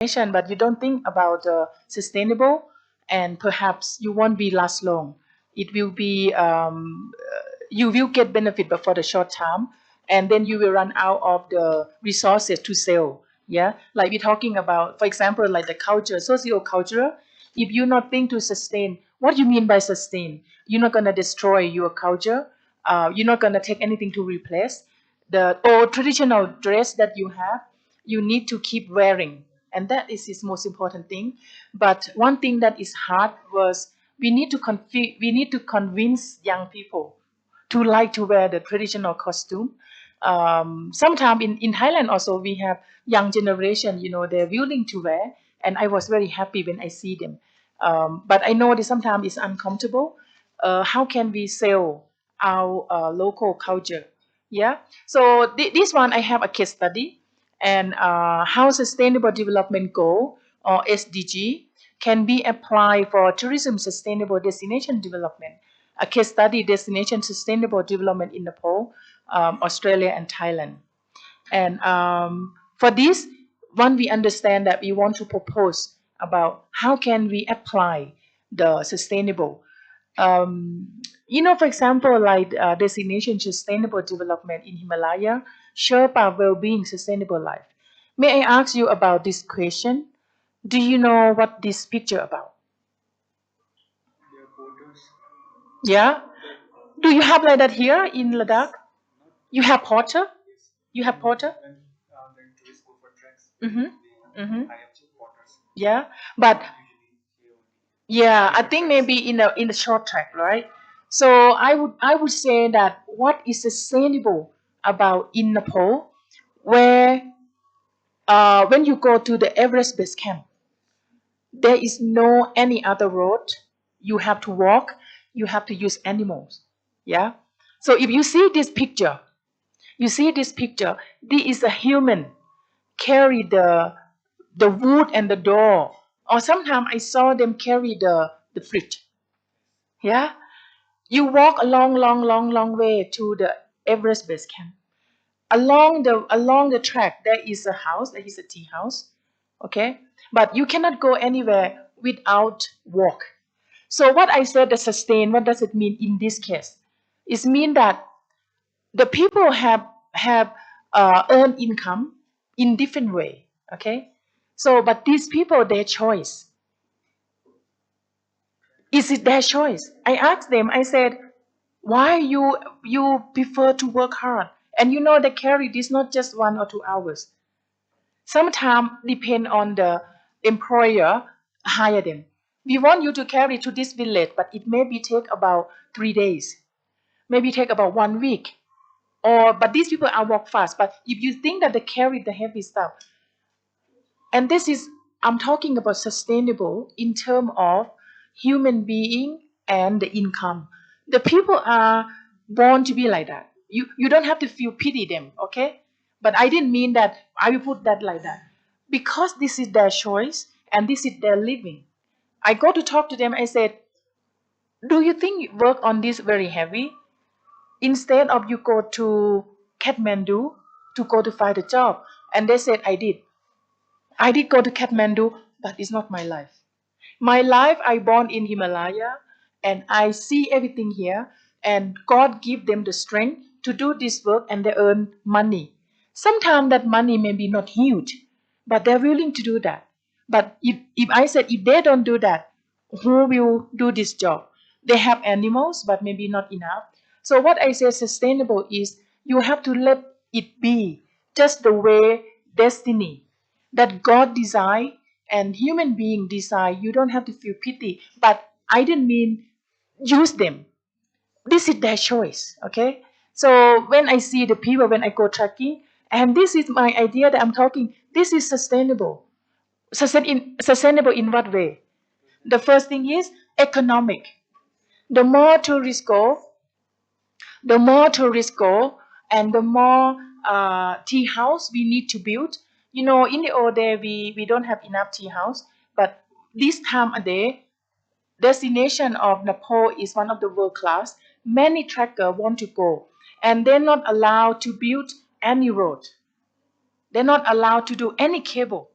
but you don't think about sustainable, and perhaps you won't be last long. It will be you will get benefit, but for the short term, and then you will run out of the resources to sell. Yeah, like we're talking about, for example, like the culture, socio-cultural. If you not think to sustain, what do you mean by sustain? You're not gonna destroy your culture. You're not gonna take anything to replace the old traditional dress that you have. You need to keep wearing, and that is his most important thing. But one thing that is hard was we need to convince young people to like to wear the traditional costume. Sometimes in Thailand also we have young generation, they're willing to wear, and I was very happy when I see them. But I know that sometimes it's uncomfortable. How can we sell our local culture? Yeah. So this one I have a case study, and how Sustainable Development Goal or SDG can be applied for tourism sustainable destination development. A case study: destination sustainable development in Nepal, Australia, and Thailand. And for this one, we understand that we want to propose about how can we apply the sustainable. For example, like destination sustainable development in Himalaya, Sherpa well-being sustainable life. May I ask you about this question? Do you know what this picture about? Yeah. Do you have like that here in Ladakh? You have porter? You have porter? Mm-hmm. Mm-hmm. Yeah, but yeah, I think maybe in the short track, right? So I would say that what is sustainable about in Nepal, where when you go to the Everest base camp, there is no any other road. You have to walk. You have to use animals. Yeah. So if you see this picture, this is a human carry the wood and the door, or sometimes I saw them carry the fridge. Yeah, you walk a long, long, long, long way to the Everest base camp. Along the track, there is a house. There is a tea house. Okay, but you cannot go anywhere without walk. So what I said, the sustain. What does it mean in this case? It means that the people have earned income in different way. Okay, so but these people, their choice, is it their choice? I asked them. I said, why you prefer to work hard, and they carry this not just 1 or 2 hours. Sometimes depend on the employer hire them. We want you to carry to this village, but it maybe take about 3 days, maybe take about 1 week. Or but these people are walk fast. But if you think that they carry the heavy stuff, and this is, I'm talking about sustainable in terms of human being and the income. The people are born to be like that. You don't have to feel pity them, okay? But I didn't mean that I will put that like that. Because this is their choice and this is their living. I go to talk to them, I said, do you think you work on this very heavy? Instead of you go to Kathmandu to go to find a job. And they said, I did. I did go to Kathmandu, but it's not my life. My life, I born in Himalaya, and I see everything here, and God give them the strength to do this work, and they earn money. Sometimes that money may be not huge, but they're willing to do that. But if I said, if they don't do that, who will do this job? They have animals, but maybe not enough. So what I say sustainable is you have to let it be just the way destiny that God designed and human being design. You don't have to feel pity. But I didn't mean use them. This is their choice. Okay. So when I see the people, when I go trekking, and this is my idea that I'm talking, this is sustainable. Sustainable in what way? The first thing is economic. The more tourists go, and the more tea house we need to build. In the old day, we don't have enough tea house, but this time a day, destination of Nepal is one of the world class. Many trekkers want to go, and they're not allowed to build any road. They're not allowed to do any cable.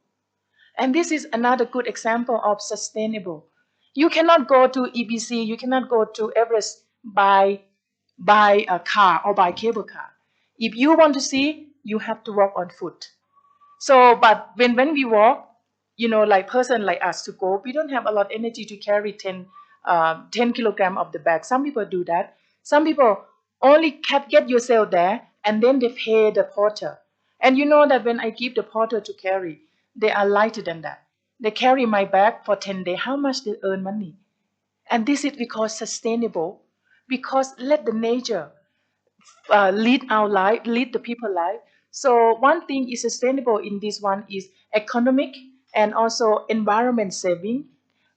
And this is another good example of sustainable. You cannot go to EBC, you cannot go to Everest by a car or by cable car. If you want to see, you have to walk on foot. So, but when we walk, like person like us to go, we don't have a lot of energy to carry 10 kilogram of the bag. Some people do that. Some people only can get yourself there and then they pay the porter. And you know that when I give the porter to carry, they are lighter than that. They carry my bag for 10 days. How much they earn money? And this is because sustainable, because let the nature lead our life, lead the people life. So one thing is sustainable in this one is economic and also environment saving.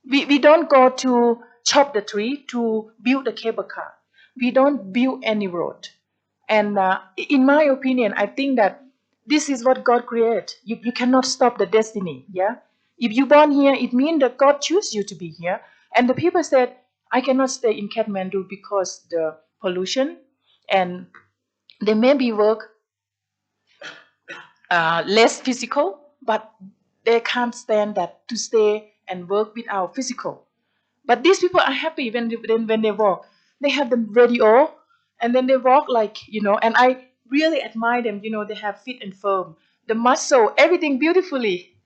We don't go to chop the tree to build a cable car. We don't build any road. And in my opinion, I think that this is what God created. You cannot stop the destiny. Yeah. If you born here, it means that God chose you to be here. And the people said, I cannot stay in Kathmandu because the pollution, and they maybe work less physical, but they can't stand that to stay and work without physical. But these people are happy when they walk. They have the radio, and then they walk and I really admire them. They have fit and firm, the muscle, everything beautifully.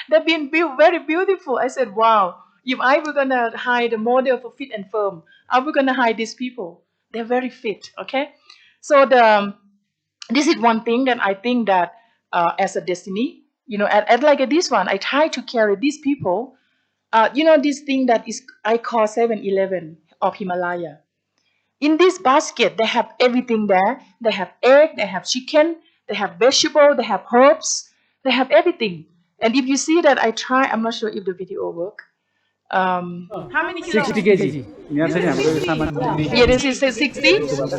They've been built very beautiful. I said, wow, if I were gonna hire the model for fit and firm, I were gonna hire these people. They're very fit, okay? So this is one thing that I think that as a destiny, at like this one, I try to carry these people. This thing that is I call 7-Eleven of Himalaya. In this basket, they have everything there. They have egg, they have chicken, they have vegetable, they have herbs, they have everything. And if you see that I try, I'm not sure if the video work. How many 60 kilograms? kg. यहाँ चाहिँ हाम्रो सामान Yeah, this is 60,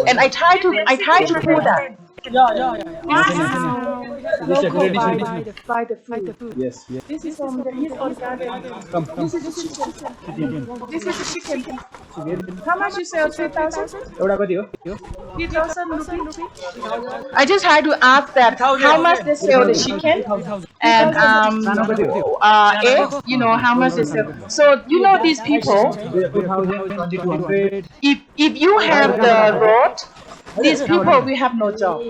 and I try to pull that. Local by the food. Yes, yes. This is from the East or Garden. Come. This is a chicken. This is a chicken. How much you sell? 3,000? एउटा कति हो? 3,000 rupees. I just had to ask that how much they sell the chicken and egg. How much they sell. So these people. 2,000, 2,200. If you have the road, these people will have no job.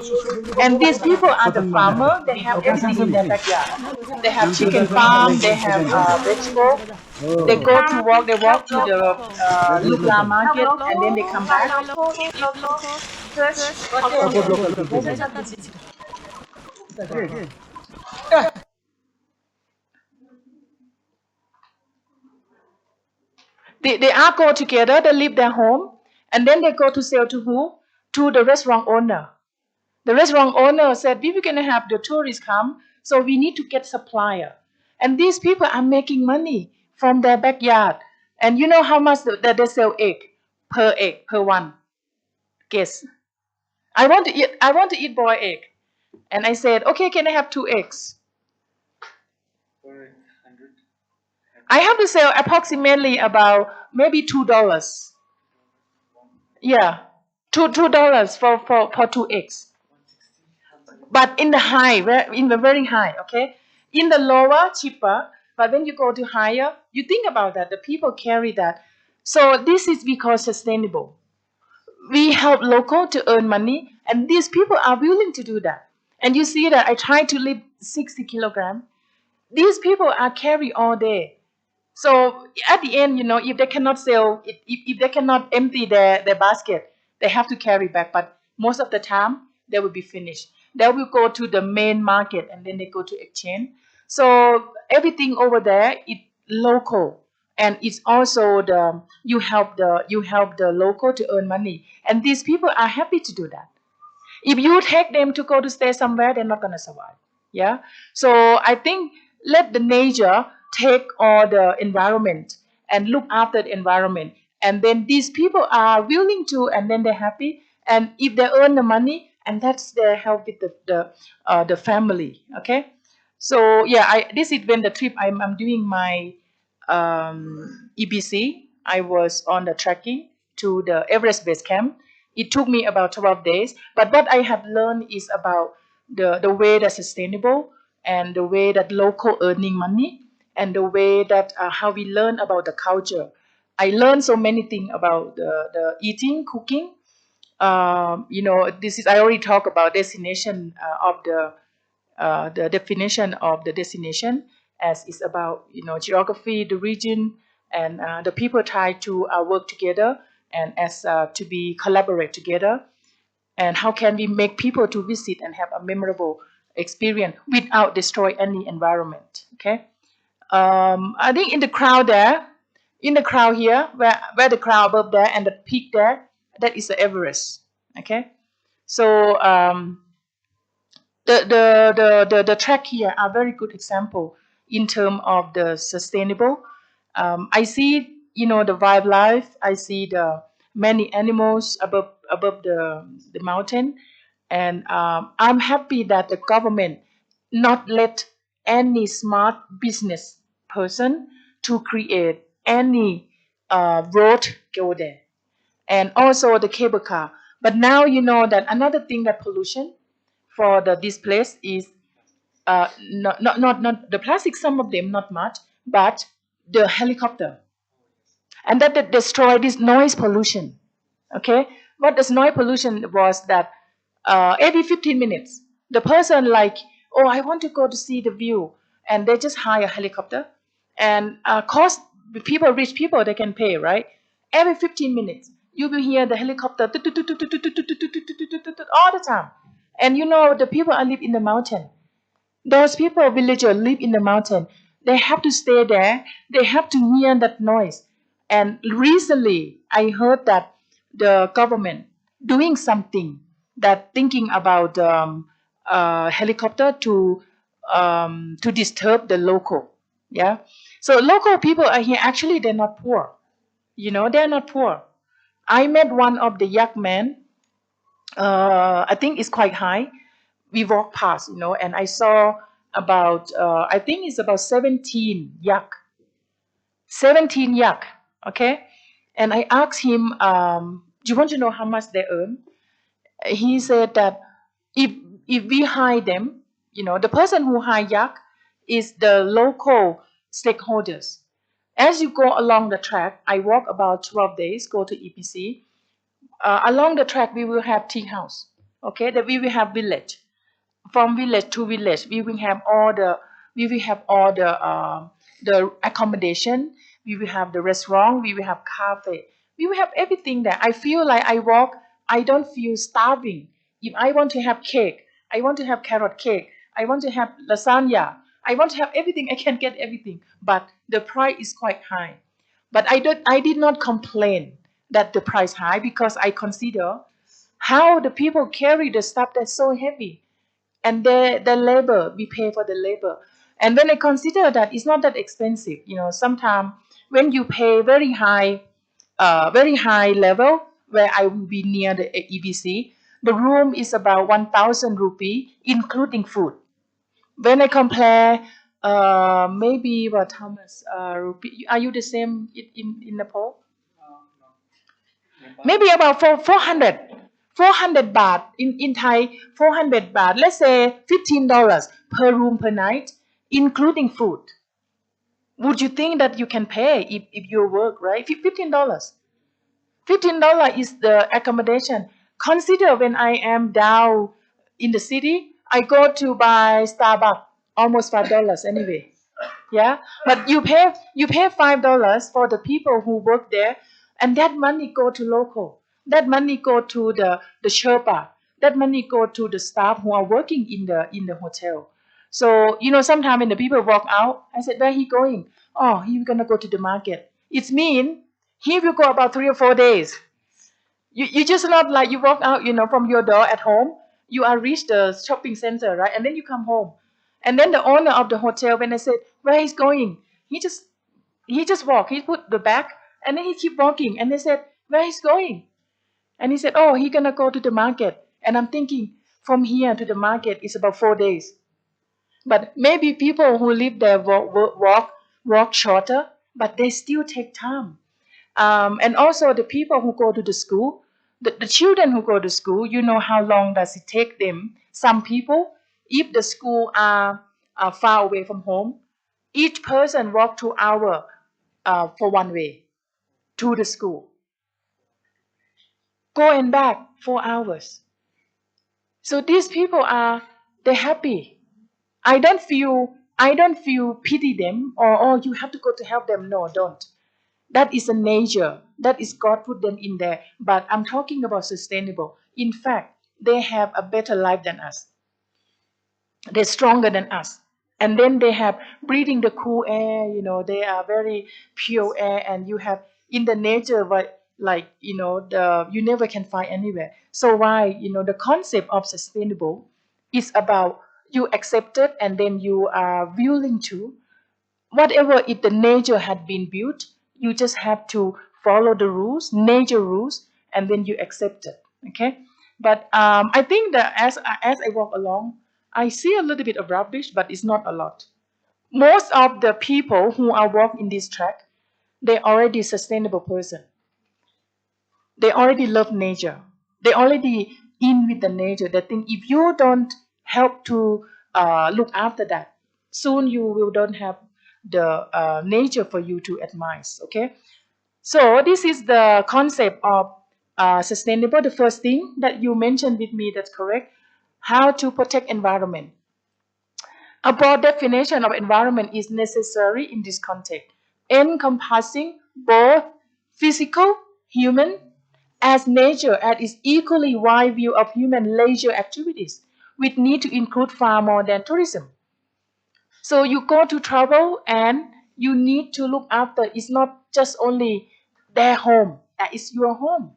And these people are the farmer. They have everything in their backyard. They have chicken farm. They have vegetable. They go to work. They walk to the Lukla market, and then they come back. They all go together. They leave their home, and then they go to sell to who? To the restaurant owner. The restaurant owner said, we were going to have the tourists come, so we need to get supplier. And these people are making money from their backyard. And you know how much that they sell egg, per one? Guess. I want to eat boiled egg. And I said, okay, can I have 2 eggs? I have to sell approximately about maybe $2. Yeah. $2 for 2 eggs. But in the very high, okay? In the lower, cheaper, but when you go to higher, you think about that. The people carry that. So this is because sustainable. We help local to earn money, and these people are willing to do that. And you see that I try to lift 60 kilograms. These people are carry all day. So at the end, if they cannot sell, if they cannot empty their basket, they have to carry back. But most of the time, they will be finished. They will go to the main market, and then they go to exchange. So everything over there is local, and it's also you help the local to earn money, and these people are happy to do that. If you take them to go to stay somewhere, they're not gonna survive. Yeah. So I think let the nature take all the environment and look after the environment, and then these people are willing to, and then they're happy, and if they earn the money, and that's their help with the family. Okay. So yeah, this is when the trip I'm doing my EBC. I was on the trekking to the Everest base camp. It took me about 12 days, but what I have learned is about the way that's sustainable and the way that local earning money. and the way that how we learn about the culture. I learned so many things about the eating, cooking. This is I already talked about destination of the definition of the destination as it's about geography, the region, and the people try to work together and as to be collaborate together, and how can we make people to visit and have a memorable experience without destroy any environment. Okay, I think in the crowd there, in the crowd here, where the crowd above there and the peak there, that is the Everest. Okay, so the track here are very good example in terms of the sustainable. I see the wildlife. I see the many animals above the mountain, and I'm happy that the government not let any smart business person to create any road go there, and also the cable car. But now you know that another thing that pollution for this place is not the plastic. Some of them not much, but the helicopter, and that destroy this noise pollution. Okay, what this noise pollution was that every 15 minutes the person like, oh, I want to go to see the view, and they just hire a helicopter, and cost people, rich people, they can pay, right? Every 15 minutes you will hear the helicopter all the time. And the people are live in the mountain. Those people, villagers, live in the mountain. They have to stay there. They have to hear that noise. And recently, I heard that the government doing something that thinking about helicopter to disturb the local. Yeah. So local people are here. Actually, they're not poor. They're not poor. I met one of the young men. I think it's quite high. We walked past, and I saw about I think it's about 17 yak, 17 yak. Okay, and I asked him, do you want to know how much they earn? He said that if if we hire them, the person who hire yak is the local stakeholders. As you go along the track, I walk about 12 days, go to EPC. Along the track, we will have tea house. Okay, that we will have village. From village to village, we will have all the accommodation. We will have the restaurant. We will have cafe. We will have everything there. I feel like I walk. I don't feel starving. If I want to have cake, I want to have carrot cake. I want to have lasagna. I want to have everything. I can get everything, but the price is quite high. But I did not complain that the price high, because I consider how the people carry the stuff that's so heavy, and the labor, we pay for the labor. And when I consider that it's not that expensive, sometimes when you pay very high level, where I will be near the EBC, the room is about 1,000 rupee including food. When I compare, maybe what, how much rupee, are you the same in Nepal? Maybe about 400 baht in Thai, 400 baht, let's say $15 per room per night, including food. Would you think that you can pay if you work, right? $15 is the accommodation. Consider when I am down in the city, I go to buy Starbucks, almost $5 anyway. Yeah, but you pay $5 for the people who work there, and that money go to local. That money go to the Sherpa. That money go to the staff who are working in the hotel. So sometimes when the people walk out, I said, where he going? Oh, he gonna go to the market. It's mean he will go about 3 or 4 days. You just not like you walk out, from your door at home. You are reach the shopping center, right? And then you come home. And then the owner of the hotel, when I said where he's going, he just walk. He put the bag, and then he keep walking. And they said where he's going, and he said, oh, he gonna go to the market. And I'm thinking, from here to the market is about 4 days. But maybe people who live there walk shorter, but they still take time. And also the people who go to the school, the children who go to school, how long does it take them? Some people, if the school are far away from home, Each person walk 2 hours for one way to the school. Go and back 4 hours. So these people they're happy. I don't feel pity them or oh you have to go to help them. No, don't. That is a nature. That is God put them in there. But I'm talking about sustainable. In fact, they have a better life than us. They're stronger than us. And then they have breathing the cool air, they are very pure air, and you have in the nature, but like, you never can find anywhere. So why, the concept of sustainable is about you accept it and then you are willing to whatever it the nature had been built, you just have to follow the rules, nature rules, and then you accept it. Okay, but I think that as I walk along, I see a little bit of rubbish, but it's not a lot. Most of the people who are walking in this track, they already sustainable person. They already love nature. They already in with the nature. They think if you don't help to look after that, soon you will don't have the nature for you to admire. Okay, so this is the concept of sustainable. The first thing that you mentioned with me, that's correct. How to protect environment. A broad definition of environment is necessary in this context, encompassing both physical, human, as nature and its equally wide view of human leisure activities, which need to include far more than tourism. So you go to travel and you need to look after. It's not just only their home, it's your home.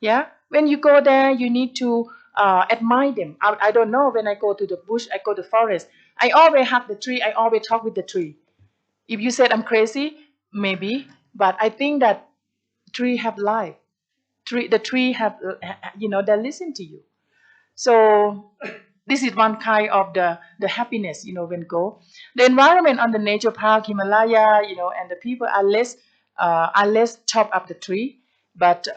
Yeah, when you go there, you need to admire them. I don't know, when I go to the bush, I go to forest, I always hug the tree, I always talk with the tree. If you said I'm crazy, maybe, but I think that tree have life. The tree have, they listen to you. So this is one kind of the happiness, when go. The environment on the nature park, Himalaya, and the people are less chop up the tree, but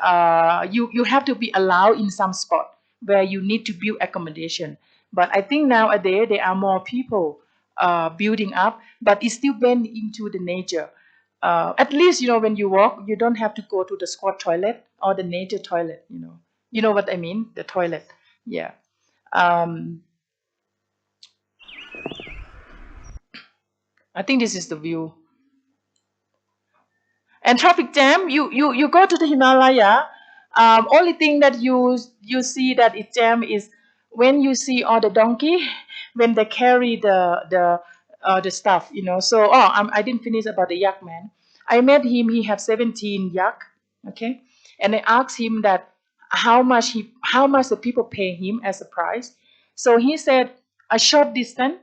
you have to be allowed in some spot where you need to build accommodation. But I think nowadays there are more people building up, but it's still blend into the nature. At least when you walk, you don't have to go to the squat toilet or the nature toilet. You know what I mean? The toilet. Yeah. Um, I think this is the view. And traffic jam, you go to the Himalaya. Only thing that you see that it jam is when you see all the donkey when they carry the stuff. So I didn't finish about the yak man. I met him. He have 17 yak. Okay, and I asked him that how much the people pay him as a price. So he said a short distance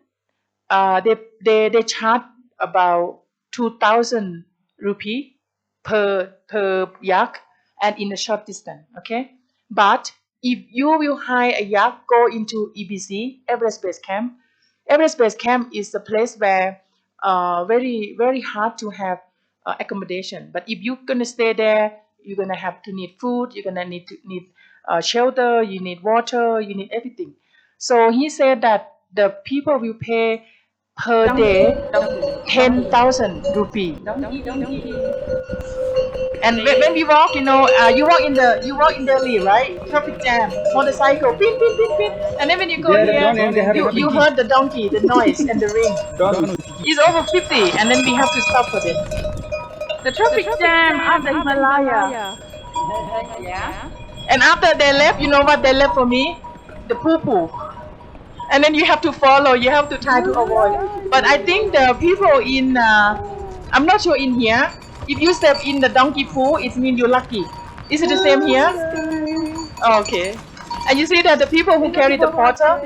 they charge about 2,000 rupee per yak, and in a short distance. Okay, but if you will hire a yak, go into EBC, Everest Base Camp. Everest Base Camp is a place where very very hard to have accommodation. But if you're gonna stay there, you're gonna have to need food. You're gonna need shelter. You need water. You need everything. So he said that the people will pay per day 10,000 rupee. And when we walk, you walk in Delhi, right? Traffic jam, motorcycle, pin, pin, pin, pin. And then when you go They here, don't they have you heard the donkey, the noise and the ring. don't. It's over 50, and then we have to stop for them. The traffic jam after Himalaya. Yeah. And after they left, you know what they left for me? The poo poo. And then you have to follow, you have to try to avoid. But I think the people I'm not sure in here, if you step in the donkey pool, it means you're lucky. Is it the same here? Oh, okay. And you see that the people who carry the porter,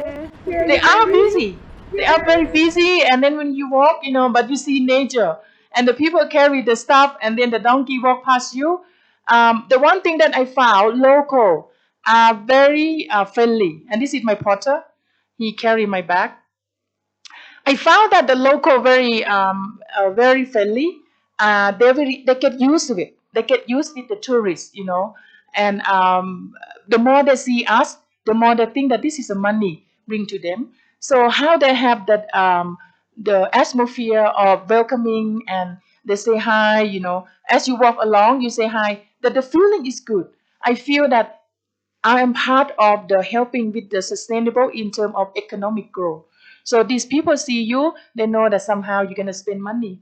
they are busy. They are very busy. And then when you walk, but you see nature. And the people carry the stuff, and then the donkey walk past you. The one thing that I found, local are very friendly. And this is my porter. He carry my bag. I found that the local very friendly. They get used to it. They get used with the tourists, and the more they see us, the more they think that this is a money bring to them. So how they have that the atmosphere of welcoming, and they say hi, as you walk along, you say hi, that the feeling is good. I feel that I am part of the helping with the sustainable in terms of economic growth. So these people see you, they know that somehow you're gonna spend money.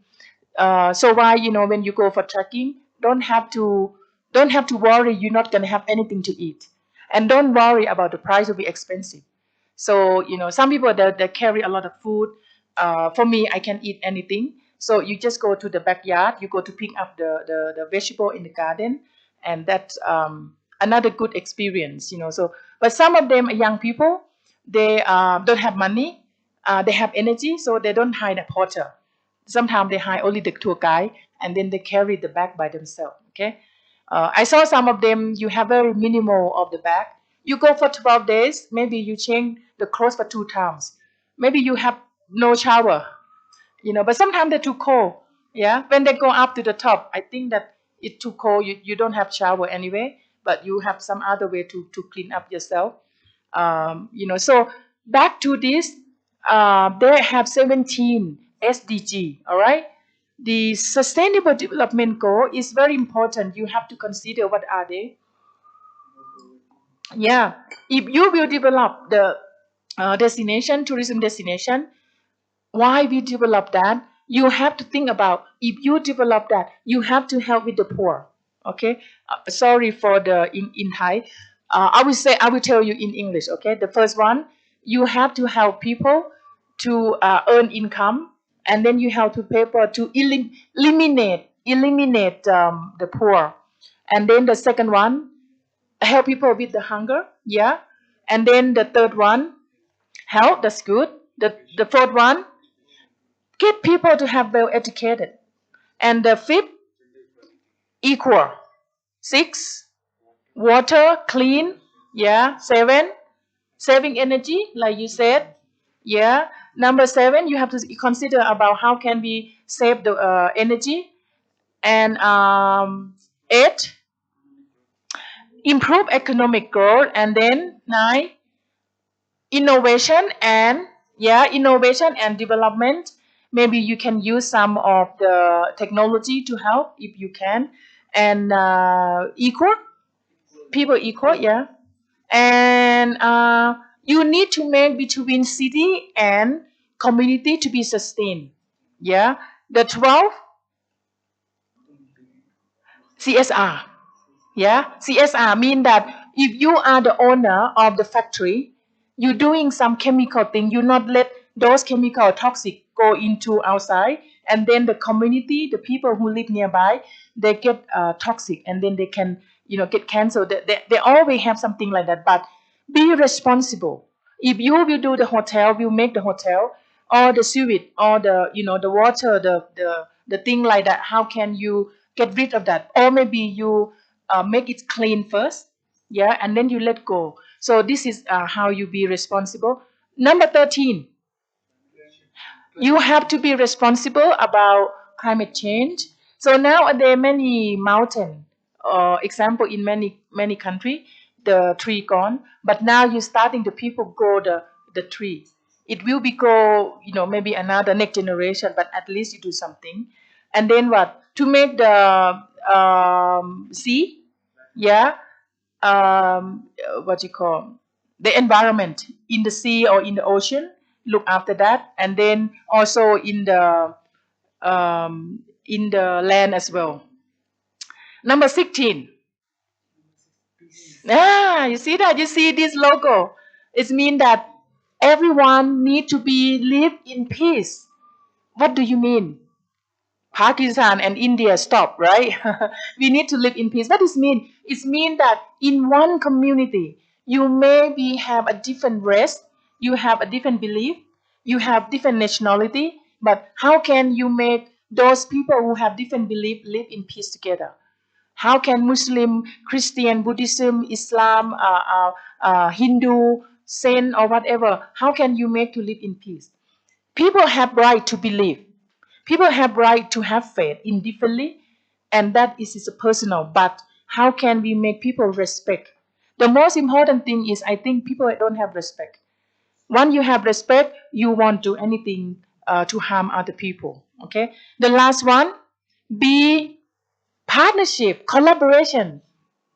So why, when you go for trekking, don't have to worry you're not gonna have anything to eat, and don't worry about the price will be expensive. So some people they carry a lot of food. For me, I can eat anything. So you just go to the backyard, you go to pick up the vegetable in the garden, and that's another good experience. So, but some of them are young people. They don't have money. They have energy, so they don't hire a porter. Sometimes they hire only the tour guide, and then they carry the bag by themselves. Okay, I saw some of them. You have very minimal of the bag. You go for 12 days. Maybe you change the clothes for 2 times. Maybe you have no shower. But sometimes they're too cold. Yeah, when they go up to the top, I think that it's too cold. You don't have shower anyway, but you have some other way to clean up yourself. So back to this, they have 17 SDG. All right, the Sustainable Development Goal is very important. You have to consider what are they. Yeah, if you will develop the tourism destination, why we develop that, you have to think about, if you develop that, you have to help with the poor. Okay, sorry for the in Thai. I will tell you in English. Okay, the first one, you have to help people to earn income, and then you have to people to eliminate the poor, and then the second one, help people with the hunger. Yeah, and then the third one, health, that's good. The fourth one, get people to have well educated, and the fifth, equal. Six, water clean. Yeah. Seven, saving energy, like you said. Yeah. Number seven, you have to consider about how can we save the energy. And eight, improve economic growth. And then nine, innovation and, innovation and development. Maybe you can use some of the technology to help if you can. And equal, people equal. Yeah. And you need to make between city and community to be sustained. Yeah. The 12, CSR. Yeah, CSR mean that if you are the owner of the factory, you're doing some chemical thing, you not let those chemical toxic go into outside, and then the community, the people who live nearby, they get toxic, and then they can get cancer. They always have something like that. But be responsible. If you will do the hotel, will make the hotel, or the sewage, or the water, the thing like that, how can you get rid of that? Or maybe you make it clean first. Yeah, and then you let go. So this is how you be responsible. Number 13, you have to be responsible about climate change. So now there are many mountain, example in many country, the tree gone, but now you're starting the people grow the tree. It will be grow, maybe another next generation, but at least you do something. And then what, to make the sea, yeah, what you call, the environment in the sea or in the ocean, look after that. And then also in the land as well. Number 16, you see that, you see this logo, it means that everyone need to be live in peace. What do you mean? Pakistan and India stop, right? We need to live in peace. What does it mean? It means that in one community, you maybe have a different race, you have a different belief, you have different nationality, but how can you make those people who have different belief live in peace together? How can Muslim, Christian, Buddhism, Islam, Hindu, Saint, or whatever, how can you make to live in peace? People have right to believe. People have right to have faith indifferently, and that is personal. But how can we make people respect? The most important thing is, I think people don't have respect. Once you have respect, you won't do anything to harm other people. Okay. The last one, be partnership, collaboration.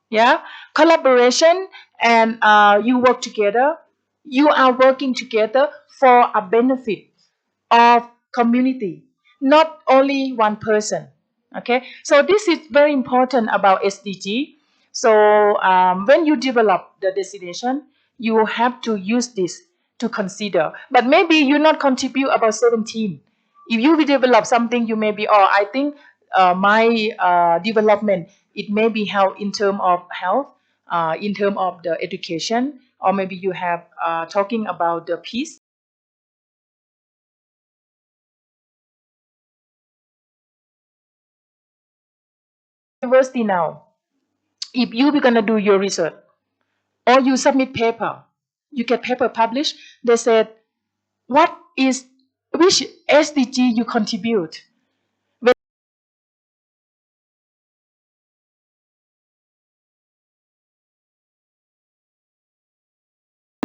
Yeah, collaboration, and you work together. You are working together for a benefit of community, not only one person. Okay, so this is very important about SDG. So when you develop the destination, you have to use this to consider. But maybe you not contribute about 17. If you will develop something, you may be, oh, I think my development, it may be help in terms of health, in terms of the education, or maybe you have talking about the peace. University now, if you be gonna do your research or you submit paper, you get paper published, they said, what is, which SDG you contribute? When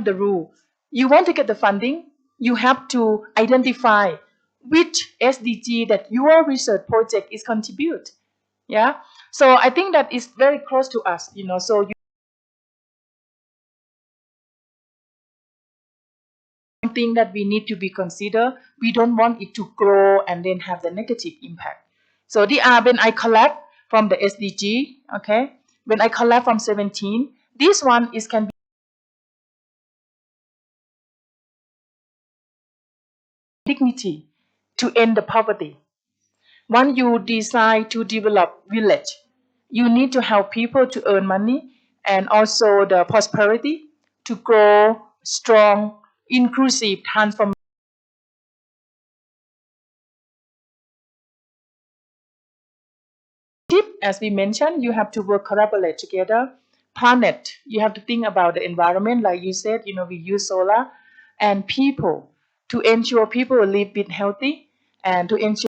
the rule, you want to get the funding, you have to identify which SDG that your research project is contribute. Yeah, so I think that is very close to us, so something that we need to be considered. We don't want it to grow and then have the negative impact. So the when I collect from the SDG, okay, when I collect from 17, this one is can be dignity to end the poverty. When you decide to develop village, you need to help people to earn money and also the prosperity to grow strong, inclusive, transform. As we mentioned, you have to work collaborate together. Planet, you have to think about the environment, like you said. We use solar, and people, to ensure people live bit healthy, and to ensure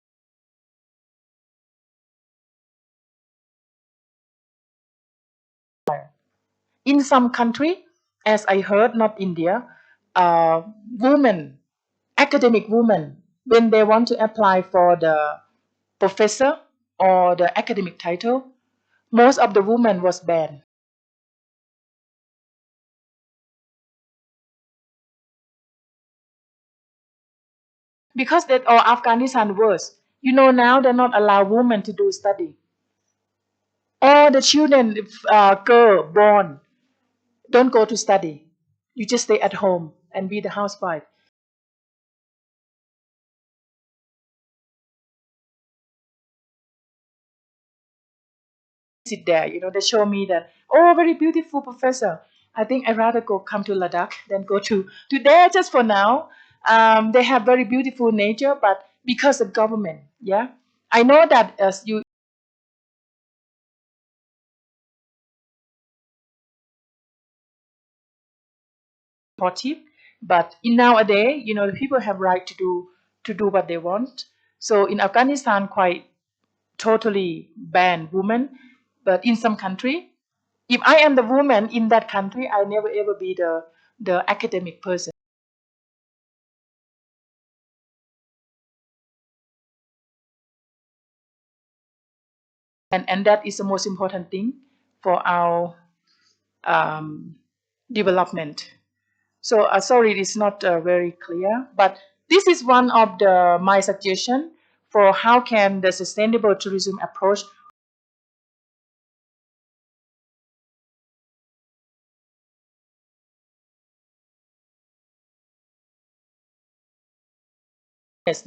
in some country, as I heard, not India, women, academic women, when they want to apply for the professor or the academic title, most of the women was banned. Because that or Afghanistan worse. Now they're not allow women to do study. All the children, girl born, don't go to study. You just stay at home and be the housewife. Sit there, they show me that, oh, very beautiful professor. I think I'd rather come to Ladakh than go to there just for now. They have very beautiful nature, but because of government, yeah. I know that as you supportive, but in nowadays, the people have right to do what they want. So in Afghanistan, quite totally ban women, but in some country, if I am the woman in that country, I never ever be the academic person, and that is the most important thing for our um, development. So sorry, it is not very clear, but this is one of the my suggestion for how can the sustainable tourism approach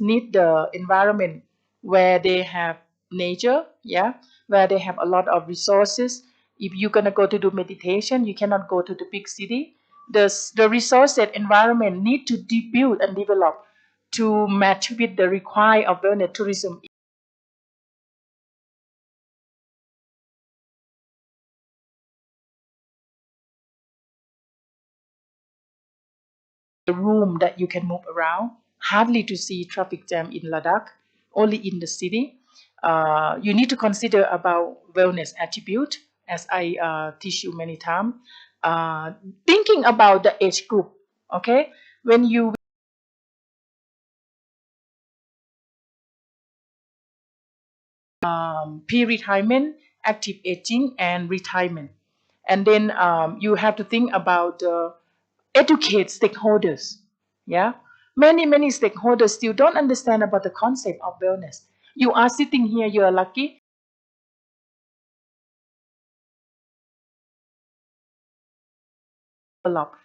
need the environment where they have nature, yeah, where they have a lot of resources. If you're gonna go to do meditation, you cannot go to the big city. The resources environment need to build and develop to match with the require of wellness tourism. The room that you can move around, hardly to see traffic jam in Ladakh, only in the city. You need to consider about wellness attribute, as I teach you many times. Thinking about the age group, okay? When you pre-retirement, active aging, and retirement. And then you have to think about educate stakeholders. Yeah, many stakeholders still don't understand about the concept of wellness. You are sitting here, you are lucky,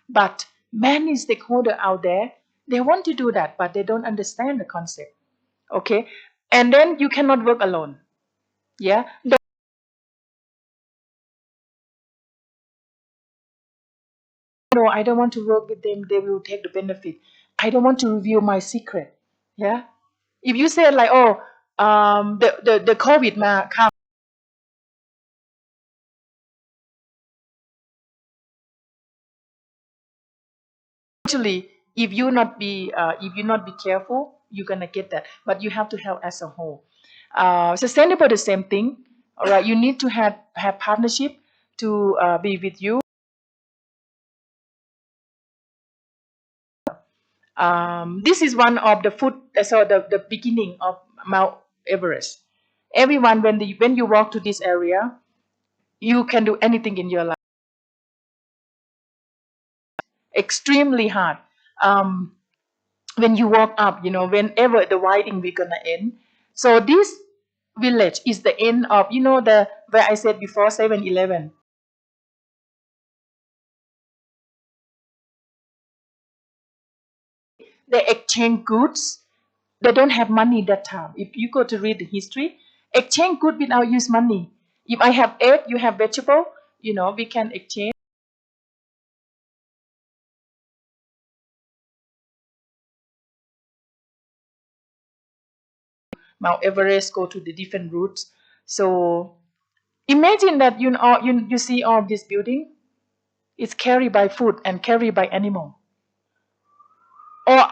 but many stakeholders out there, they want to do that, but they don't understand the concept. Okay, and then you cannot work alone. Yeah, no, I don't want to work with them, they will take the benefit. I don't want to reveal my secret. Yeah, if you say like, oh, the COVID มา actually, if you not be careful, you're gonna get that. But you have to help as a whole. Sustainable, the same thing. All right, you need to have partnership to be with you. This is one of the the beginning of Mount Everest. Everyone, when you walk to this area, you can do anything in your life. Extremely hard. Um, when you walk up, whenever the riding we're gonna end. So this village is the end of, the where I said before 7-Eleven. They exchange goods. They don't have money that time. If you go to read the history, exchange good without use money. If I have egg, you have vegetable, we can exchange. Mount Everest, go to the different routes. So imagine that you see all this building. It's carried by food and carried by animal. Or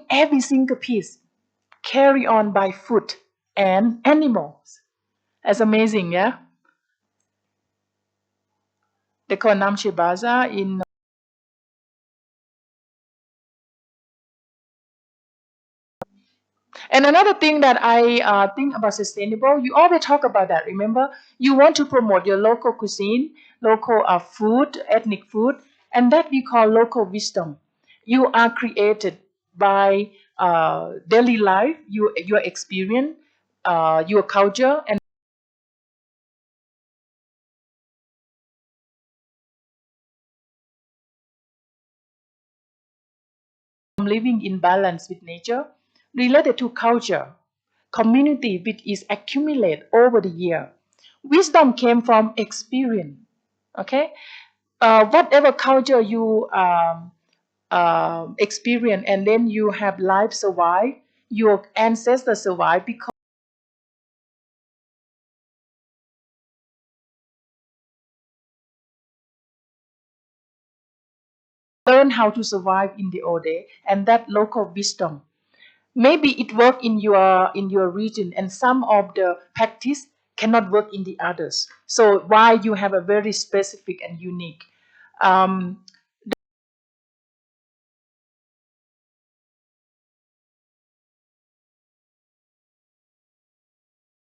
every single piece carry on by foot and animals. That's amazing, yeah? They call Namche Bazaar in. And another thing that I think about sustainable, you always talk about that. Remember, you want to promote your local cuisine, local food, ethnic food, and that we call local wisdom. You are created by daily life, your experience, your culture, and living in balance with nature related to culture, community which is accumulated over the year. Wisdom came from experience. Okay, whatever culture you experience, and then you have life survive, your ancestors survive because learn how to survive in the old day, and that local wisdom. Maybe it work in your region, and some of the practice cannot work in the others. So why you have a very specific and unique um,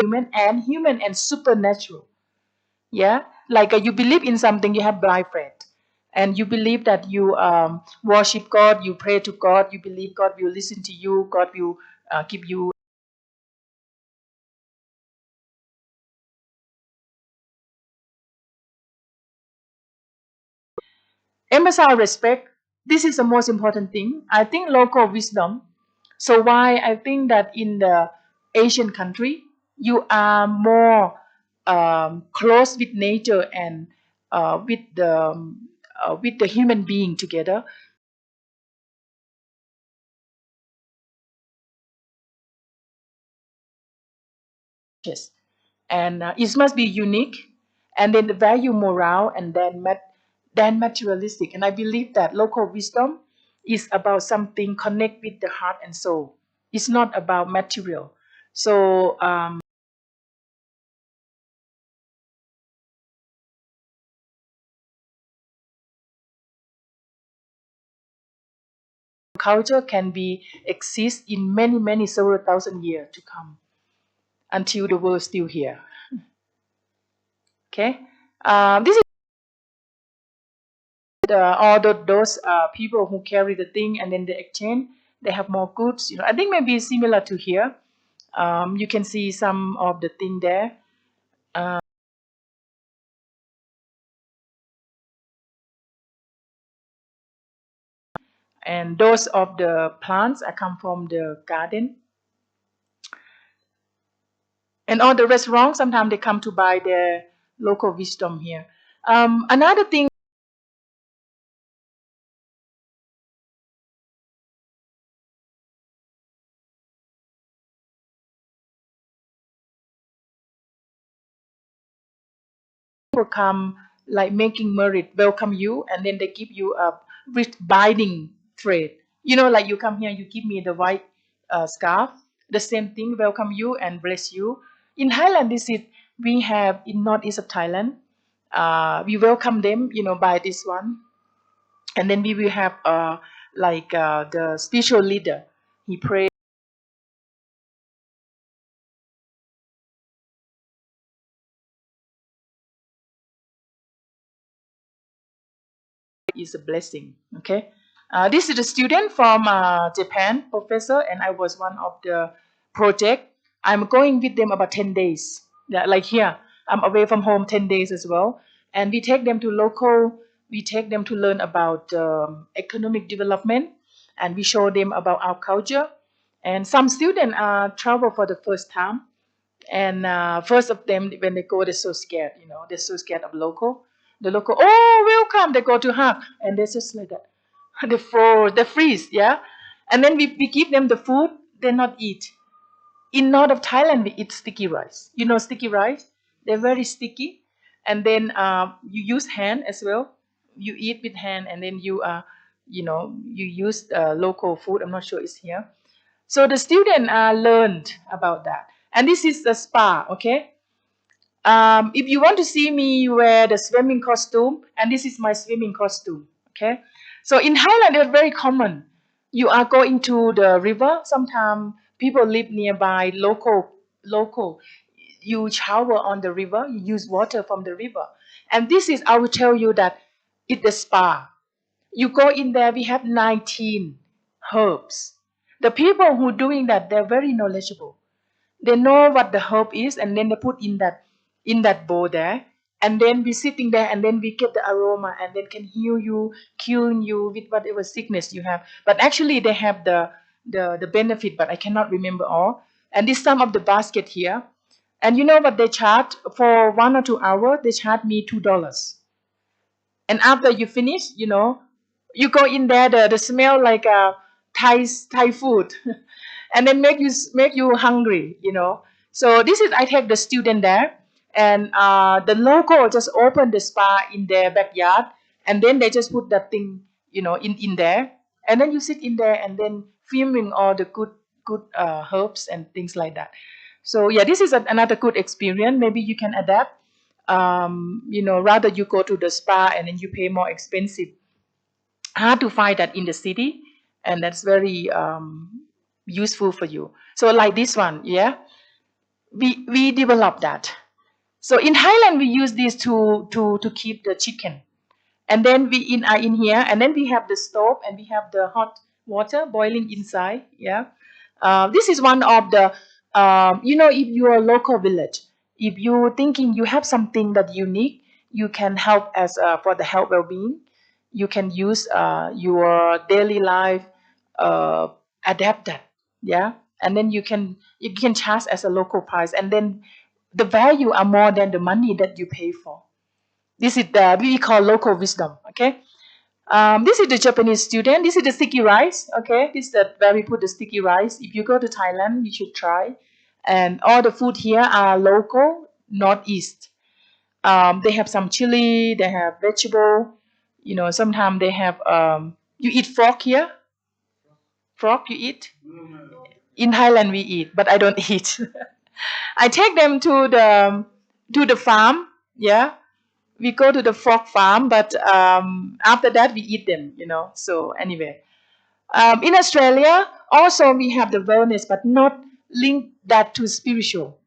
human and supernatural. Yeah, like you believe in something, you have blind faith, and you believe that you worship God, you pray to God, you believe God will listen to you, God will give you emphasize respect. This is the most important thing. I think local wisdom. So why I think that in the Asian country, you are more close with nature and with the human being together. Yes. And it must be unique, and then the value morale, and then materialistic. And I believe that local wisdom is about something connect with the heart and soul. It's not about material. So culture can be exist in many several thousand years to come until the world still here. Okay, this is all those people who carry the thing and then they exchange. They have more goods. I think maybe similar to here. You can see some of the thing there. And those of the plants come from the garden. And all the restaurants, sometimes they come to buy their local wisdom here. Another thing, people come like making merit, welcome you, and then they give you a rich binding thread. Like you come here, you give me the white scarf, the same thing, welcome you and bless you. In Thailand, this is we have in northeast of Thailand. We welcome them, by this one, and then we will have the spiritual leader. He prays. Is a blessing. Okay, this is a student from Japan, professor, and I was one of the project. I'm going with them about 10 days. Yeah, like here, I'm away from home 10 days as well, and we take them to local. We take them to learn about economic development, and we show them about our culture. And some students travel for the first time, and first of them, when they go, they're so scared. They're so scared of local. The local, oh, welcome. They go to hug, and they're just like that. They freeze, yeah. And then we give them the food. They not eat. In north of Thailand, we eat sticky rice. Sticky rice. They're very sticky, and then you use hand as well. You eat with hand, and then you use local food. I'm not sure it's here. So the student learned about that. And this is the spa, okay? If you want to see me wear the swimming costume, and this is my swimming costume, okay? So in Thailand, it's very common. You are going to the river. Sometimes people live nearby, local. You shower on the river. You use water from the river. And this is, I will tell you that it's the spa. You go in there, we have 19 herbs. The people who doing that, they're very knowledgeable. They know what the herb is, and then they put in that bowl there, and then we sitting there, and then we get the aroma, and then can heal you, curing you with whatever sickness you have. But actually, they have the benefit, but I cannot remember all. And this some of the basket here, and you know what they charge for 1 or 2 hours? They charge me $2. And after you finish, you go in there, the smell like Thai food, and then make you hungry. So this is I take the student there, and the local just open the spa in their backyard, and then they just put that thing, in there, and then you sit in there and then filming all the good herbs and things like that. So yeah, this is another good experience. Maybe you can adapt. Rather you go to the spa and then you pay more expensive. Hard to find that in the city, and that's very useful for you. So like this one, yeah, we develop that. So in Thailand, we use this to keep the chicken, and then we in here, and then we have the stove, and we have the hot water boiling inside. Yeah, this is one of the if you're a local village, if you thinking you have something that unique, you can help as for the health well-being. You can use your daily life, uh, adapt that, yeah, and then you can charge as a local price, and then the value are more than the money that you pay for. This is the we call local wisdom. Okay. This is the Japanese student. This is the sticky rice. Okay, this is where we put the sticky rice. If you go to Thailand, you should try. And all the food here are local, northeast. They have some chili. They have vegetable. Sometimes they have. You eat frog here? Frog you eat? In Thailand we eat, but I don't eat. I take them to the farm. Yeah, we go to the frog farm, but after that we eat them. So anyway, In Australia, also we have the wellness, but not link that to spiritual.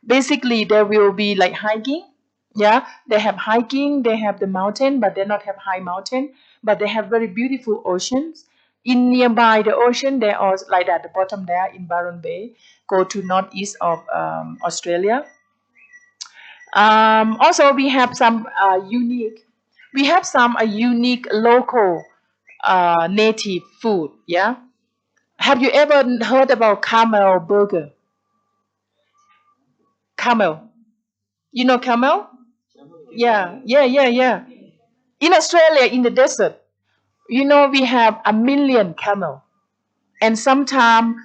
Basically, there will be like hiking. Yeah, they have hiking, they have the mountain, but they not have high mountain, but they have very beautiful oceans. In nearby the ocean, there are like at the bottom there in Byron Bay, go to northeast of Australia. Also, we have some unique local native food. Yeah, have you ever heard about camel burger? Camel, you know camel? Yeah, yeah, yeah, yeah. In Australia, in the desert, we have a million camel, and sometimes,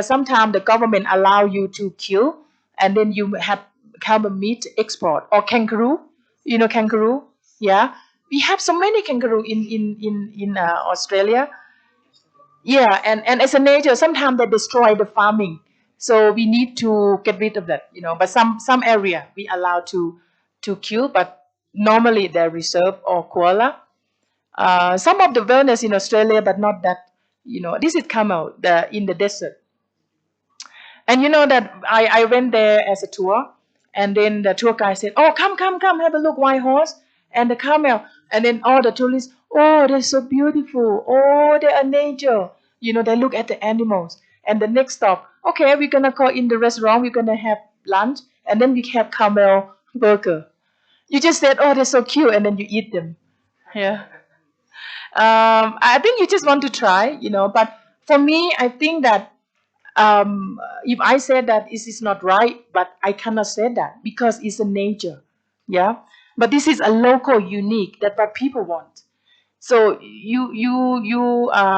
sometimes the government allow you to kill, and then you have camel meat export or kangaroo. You know kangaroo? Yeah, we have so many kangaroo in Australia. Yeah, and as a nature, sometimes they destroy the farming, so we need to get rid of that. But some area we allow to kill, but normally they're reserved or koala. Some of the wellness in Australia, but not that. This is camel in the desert. And you know that I went there as a tour, and then the tour guide said, "Oh, come, come, come, have a look, white horse and the camel." And then all the tourists, "Oh, they're so beautiful. Oh, they are nature." They look at the animals. And the next stop, okay, we're gonna go in the restaurant. We're gonna have lunch, and then we have camel burger. You just said, "Oh, they're so cute," and then you eat them. Yeah. I think you just want to try. But for me, I think that if I say that this is not right, but I cannot say that because it's a nature, yeah. But this is a local unique that what people want. So you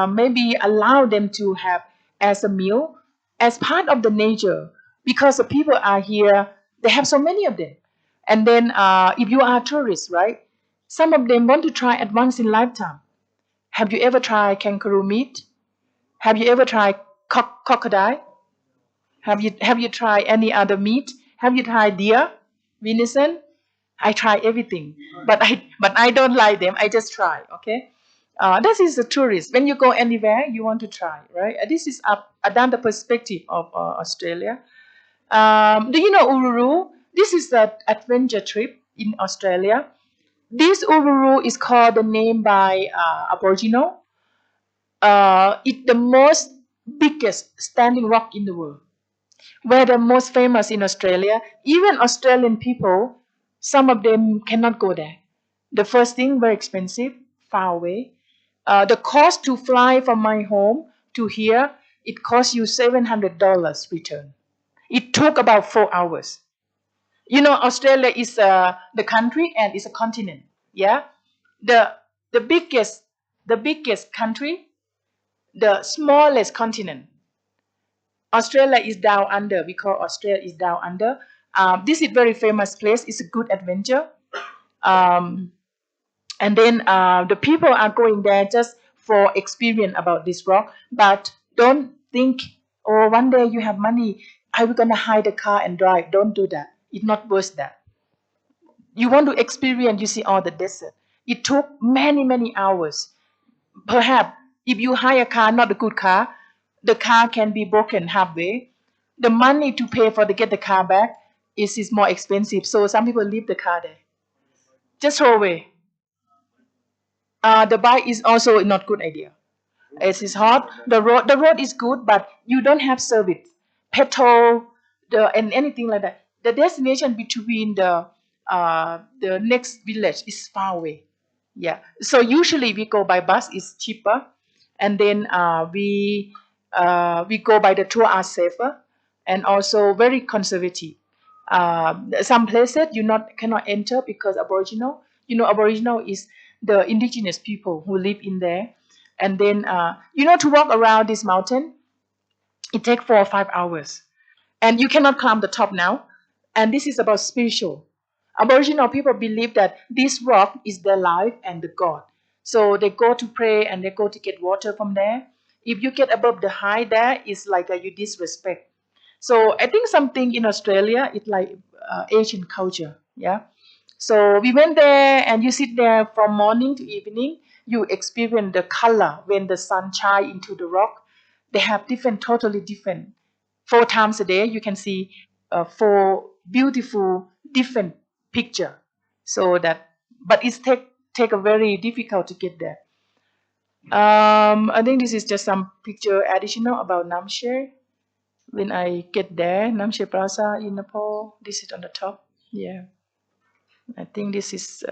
maybe allow them to have as a meal, as part of the nature, because the people are here. They have so many of them, and then if you are a tourist, right? Some of them want to try at once in lifetime. Have you ever tried kangaroo meat? Have you ever tried crocodile? Have you tried any other meat? Have you tried deer, venison? I try everything, but I don't like them. I just try. Okay, this is a tourist. When you go anywhere, you want to try, right? This is another perspective of Australia. Do you know Uluru? This is the adventure trip in Australia. This Uluru is called the name by Aboriginal. It's the most biggest standing rock in the world. Were the most famous in Australia. Even Australian people, some of them cannot go there. The first thing, very expensive, far away. The cost to fly from my home to here, it cost you $700 return. It took about 4 hours. Australia is the country and it's a continent. Yeah, the the biggest the biggest country, the smallest continent. Australia is down under. We call Australia is down under. This is very famous place. It's a good adventure. Um, and then the people are going there just for experience about this rock. But don't think, oh, one day you have money, I will gonna hide the car and drive. Don't do that. It's not worth that. You want to experience. You see all the desert. It took many many hours. Perhaps if you hire a car, not a good car, the car can be broken halfway. The money to pay for to get the car back is more expensive. So some people leave the car there. Just throw away. The bike is also not good idea. It is hot. The road is good, but you don't have service, petrol, and anything like that. The destination between the next village is far away. Yeah. So usually we go by bus. It's cheaper, and then we go by the tour are safer and also very conservative. Some places you not cannot enter because Aboriginal. Aboriginal is the indigenous people who live in there, and then to walk around this mountain, it takes 4 or 5 hours, and you cannot climb the top now. And this is about spiritual. Aboriginal people believe that this rock is their life and the God. So they go to pray and they go to get water from there. If you get above the high there, it's like you disrespect. So I think something in Australia, it's like Asian culture. Yeah. So we went there and you sit there from morning to evening. you experience the color when the sun shine into the rock. They have different, totally different. 4 times a day, you can see 4 beautiful, different picture. So that, but it's take a very difficult to get there. I think this is just some picture additional about Namche. When I get there, Namche Plaza in Nepal, this is on the top. Yeah, I think this is.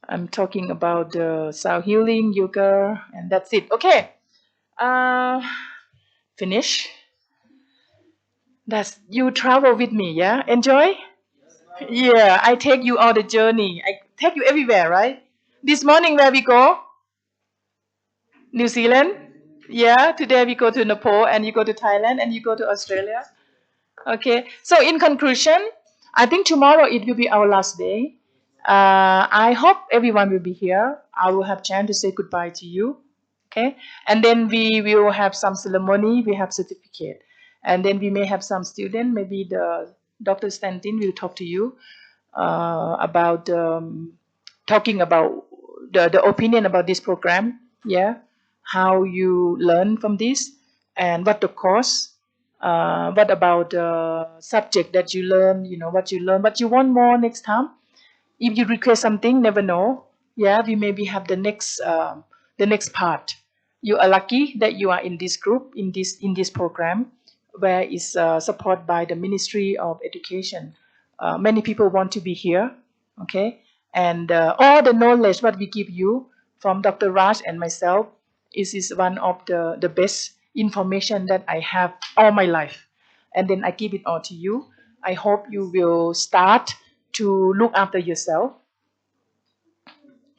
I'm talking about the sound healing yoga, and that's it. Okay, uh, finish. That's you travel with me. Yeah, enjoy. Yeah, I take you on the journey. I take you everywhere, right? This morning, where we go? New Zealand. Yeah, today we go to Nepal, and you go to Thailand, and you go to Australia. Okay, so in conclusion, I think tomorrow it will be our last day. I hope everyone will be here. I will have chance to say goodbye to you. Okay, and then we will have some ceremony. We have certificate, and then we may have some student. Maybe the Dr. Stanton will talk to you about talking about the opinion about this program. Yeah, how you learn from this, and what the course. What about the subject that you learn? You know what you learn, but you want more next time. If you request something, never know. Yeah, we maybe have the next part. You are lucky that you are in this group, in this program, where is supported by the Ministry of Education. Many people want to be here. Okay, and all the knowledge what we give you from Dr. Raj and myself is one of the best information that I have all my life, and then I give it all to you. I hope you will start to look after yourself.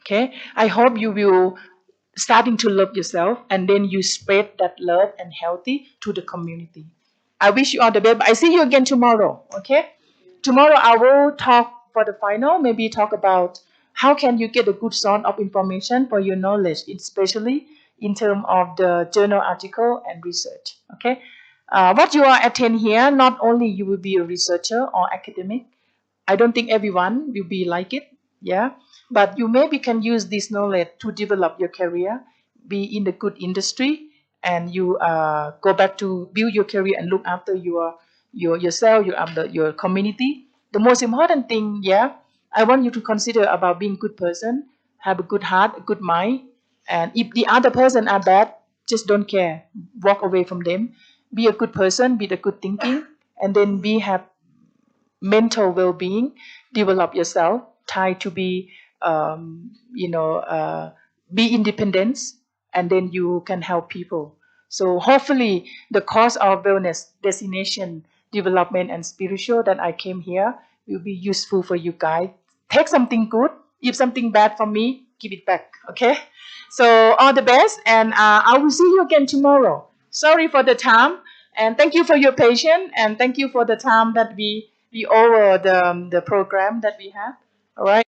Okay, I hope you will starting to love yourself, and then you spread that love and healthy to the community. I wish you all the best. I see you again tomorrow. Okay, tomorrow I will talk for the final, maybe talk about how can you get a good source of information for your knowledge, especially in terms of the journal article and research. Okay, what you are attend here, not only you will be a researcher or academic. I don't think everyone will be like it, yeah. But you maybe can use this knowledge to develop your career, be in a good industry, and you go back to build your career and look after yourself, your community. The most important thing, yeah, I want you to consider about being good person, have a good heart, a good mind, and if the other person are bad, just don't care, walk away from them. Be a good person, be the good thinking, and then be have mental well-being, develop yourself, try to be be independent, and then you can help people. So hopefully the cause of wellness destination development and spiritual that I came here will be useful for you guys. Take something good, if something bad from me, give it back. Okay, so all the best, and I will see you again tomorrow. Sorry for the time, and thank you for your patience, and thank you for the time that we over the program that we have. All right.